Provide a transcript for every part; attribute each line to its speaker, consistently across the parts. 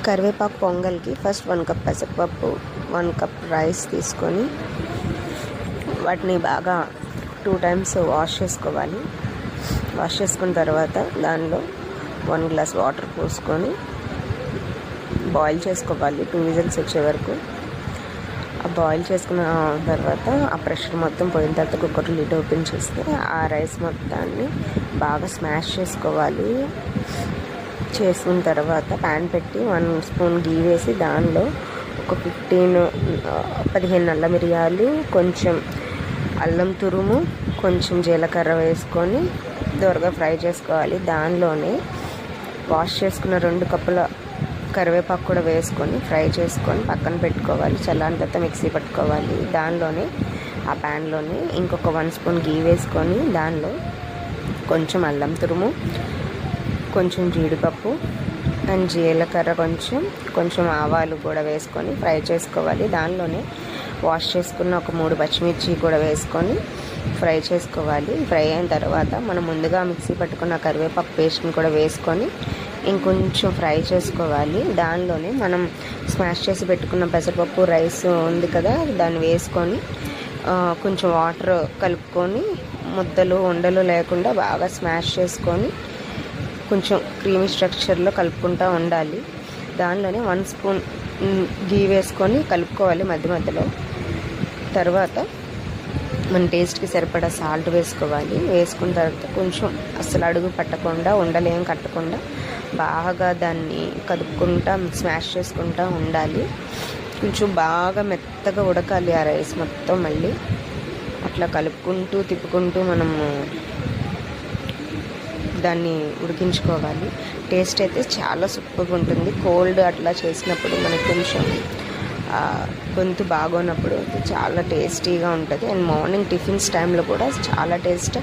Speaker 1: కరివేపాకు పొంగల్కి first 1 cup పెసరపప్పు, 1 cup rice తీసుకొని వాటిని బాగా 2 టైమ్స్ వాష్ చేసుకోవాలి. వాష్ చేసుకున్న తర్వాత దానిలో 1 గ్లాస్ వాటర్ పోసుకొని బాయిల్ చేసుకోవాలి 2 విజిల్స్ వచ్చే వరకు. ఆ బాయిల్ చేసుకున్న తర్వాత ఆ ప్రెషర్ మొత్తం పోయిన తర్వాత కుక్కర్ లిడ్ ఓపెన్ చేస్తే ఆ రైస్ మొత్తాన్ని బాగా స్మాష్ చేసుకోవాలి. చేసుకున్న తర్వాత ప్యాన్ పెట్టి 1 స్పూన్ గీ వేసి దానిలో ఒక 15 నల్ల మిరియాలు, కొంచెం అల్లం తురుము, కొంచెం జీలకర్ర వేసుకొని దోరగా ఫ్రై చేసుకోవాలి. దానిలోనే వాష్ చేసుకున్న 2 కప్పుల కరివేపాకు కూడా వేసుకొని ఫ్రై చేసుకొని పక్కన పెట్టుకోవాలి. చల్లారిన తర్వాత మిక్సీ పట్టుకోవాలి. దానిలోనే ఆ ప్యాన్లోనే ఇంకొక 1 స్పూన్ గీ వేసుకొని దానిలో కొంచెం అల్లం తురుము, కొంచెం జీడిపప్పు అండ్ జీలకర్ర, కొంచెం ఆవాలు కూడా వేసుకొని ఫ్రై చేసుకోవాలి. దానిలోనే వాష్ చేసుకున్న ఒక 3 పచ్చిమిర్చి కూడా వేసుకొని ఫ్రై చేసుకోవాలి. ఫ్రై అయిన తర్వాత మనం ముందుగా మిక్సీ పట్టుకున్న కరివేపాకు పేస్ట్ని కూడా వేసుకొని ఇంకొంచెం ఫ్రై చేసుకోవాలి. దానిలోనే మనం స్మాష్ చేసి పెట్టుకున్న పెసరపప్పు రైస్ ఉంది కదా, దాన్ని వేసుకొని కొంచెం వాటర్ కలుపుకొని ముద్దలు ఉండలు లేకుండా బాగా స్మాష్ చేసుకొని కొంచెం క్రీమీ స్ట్రక్చర్లో కలుపుకుంటూ ఉండాలి. దానిలోనే 1 స్పూన్ గీ వేసుకొని కలుపుకోవాలి మధ్య మధ్యలో. తర్వాత మన టేస్ట్కి సరిపడా సాల్ట్ వేసుకోవాలి. వేసుకున్న తర్వాత కొంచెం అసలు అడుగు పట్టకుండా ఉండలేం కట్టకుండా బాగా దాన్ని కదుపుకుంటా స్మాష్ చేసుకుంటూ ఉండాలి. కొంచెం బాగా మెత్తగా ఉడకాలి ఆ రైస్ మొత్తం. మళ్ళీ అట్లా కలుపుకుంటూ తిప్పుకుంటూ మనము దాన్ని ఉడికించుకోవాలి. టేస్ట్ అయితే చాలా సూపర్గా ఉంటుంది. కోల్డ్ అట్లా చేసినప్పుడు మనకి కొంచెం గొంతు బాగోనప్పుడు చాలా టేస్టీగా ఉంటుంది. అండ్ మార్నింగ్ టిఫిన్స్ టైంలో కూడా చాలా టేస్ట్.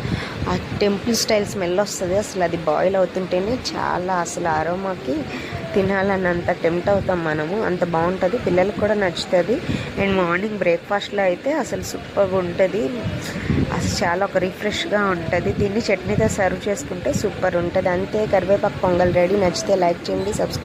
Speaker 1: ఆ టెంపుల్ స్టైల్ స్మెల్ వస్తుంది. అసలు అది బాయిల్ అవుతుంటేనే చాలా అసలు అరోమాకి తినాలన్నంత టెంప్ట్ అవుతాం మనము. అంత బాగుంటుంది. పిల్లలకు కూడా నచ్చుతుంది. అండ్ మార్నింగ్ బ్రేక్ఫాస్ట్లో అయితే అసలు సూపర్గా ఉంటుంది. అసలు చాలా ఒక రిఫ్రెష్గా ఉంటుంది. దీన్ని చట్నీతో సర్వ్ చేసుకుంటే సూపర్ ఉంటుంది. అంతే, కరివేపాకు పొంగల్ రెడీ. నచ్చితే లైక్ చేయండి, సబ్స్క్రైబ్